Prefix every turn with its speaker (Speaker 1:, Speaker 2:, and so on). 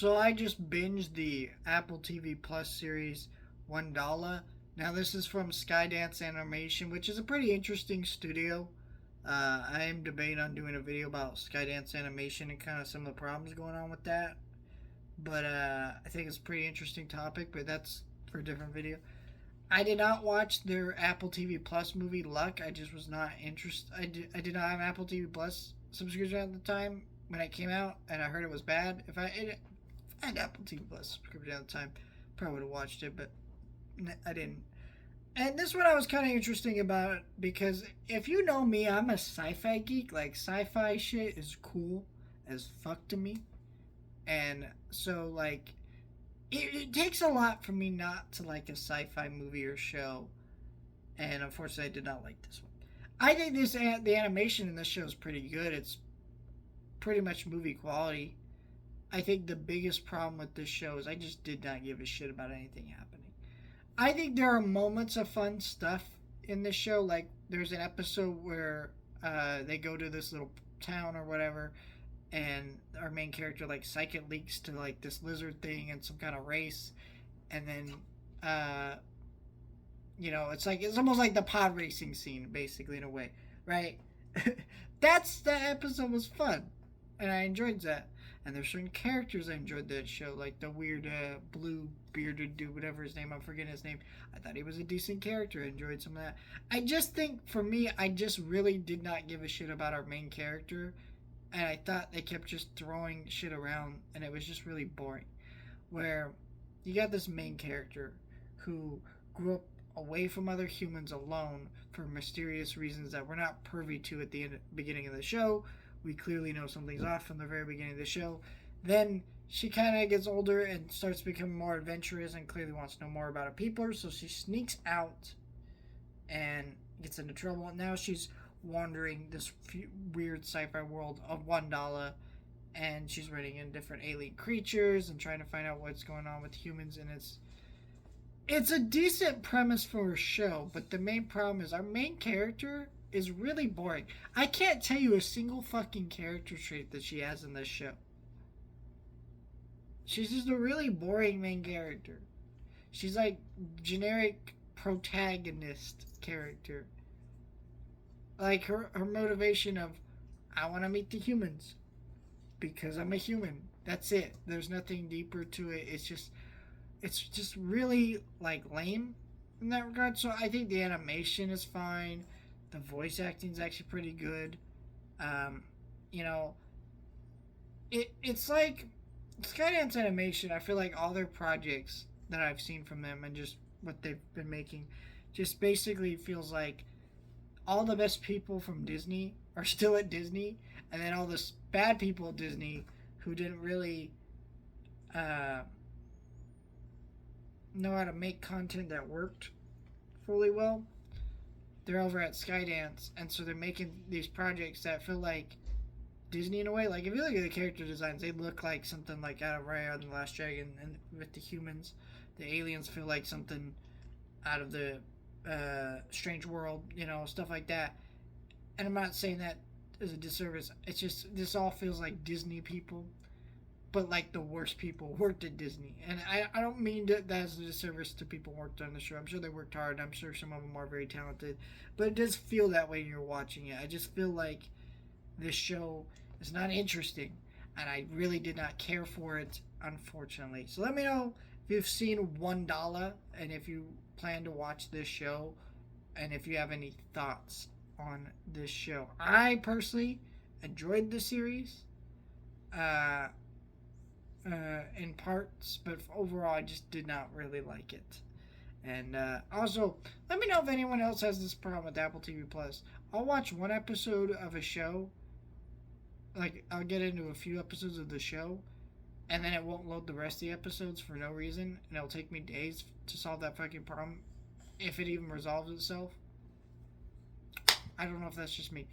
Speaker 1: So I just binged the Apple TV Plus series Wondla. Now this is from Skydance Animation, which is a pretty interesting studio. I am debating on doing a video about Skydance Animation and kind of some of the problems going on with that. But I think it's a pretty interesting topic, but that's for a different video. I did not watch their Apple TV Plus movie Luck. I just was not interested. I did not have an Apple TV Plus subscription at the time when it came out, and I heard it was bad. If I had Apple TV Plus subscription at the time, probably would have watched it, but I didn't. And this one I was kind of interesting about it because if you know me, I'm a sci-fi geek. Like sci-fi shit is cool as fuck to me, and so like it takes a lot for me not to like a sci-fi movie or show, and unfortunately, I did not like this one. I think the animation in this show is pretty good. It's pretty much movie quality. I think the biggest problem with this show is I just did not give a shit about anything happening. I think there are moments of fun stuff in this show. Like there's an episode where they go to this little town or whatever, and our main character like psychic leaks to like this lizard thing and some kind of race, and then it's almost like the pod racing scene basically in a way, right? That episode was fun, and I enjoyed that. And there's certain characters I enjoyed that show, like the weird blue bearded dude, whatever his name, I'm forgetting his name. I thought he was a decent character. I enjoyed some of that. I just think for me, I just really did not give a shit about our main character, and I thought they kept just throwing shit around, and it was just really boring. Where you got this main character who grew up away from other humans alone for mysterious reasons that we're not privy to at the beginning of the show. We clearly know something's off from the very beginning of the show. Then she kind of gets older and starts becoming more adventurous and clearly wants to know more about her people. So she sneaks out and gets into trouble. And now she's wandering this weird sci-fi world of Wondla, and she's running into different alien creatures and trying to find out what's going on with humans. And it's a decent premise for a show, but the main problem is our main character is really boring. I can't tell you a single fucking character trait that she has in this show. She's just a really boring main character. She's like generic protagonist character. Like her motivation of, I want to meet the humans because I'm a human. That's it. There's nothing deeper to it. It's just really like lame in that regard. So I think the animation is fine. The voice acting is actually pretty good. It's like Skydance Animation. I feel like all their projects that I've seen from them and just what they've been making just basically feels like all the best people from Disney are still at Disney, and then all the bad people at Disney who didn't really know how to make content that worked fully well, they're over at Skydance, and so they're making these projects that feel like Disney in a way. Like if you look at the character designs, they look like something like out of Raya and the Last Dragon, and with the humans, the aliens feel like something out of the Strange World, stuff like that. And I'm not saying that as a disservice. It's just this all feels like Disney people, but like the worst people worked at Disney. And I don't mean that as a disservice to people who worked on the show. I'm sure they worked hard. I'm sure some of them are very talented. But it does feel that way when you're watching it. I just feel like this show is not interesting. And I really did not care for it, unfortunately. So let me know if you've seen Wondla and if you plan to watch this show and if you have any thoughts on this show. I personally enjoyed the series. In parts, but overall I just did not really like it. And also, let me know if anyone else has this problem with Apple TV Plus. I'll watch one episode of a show, like I'll get into a few episodes of the show, and then it won't load the rest of the episodes for no reason, and it'll take me days to solve that fucking problem, if it even resolves itself. I don't know if that's just me.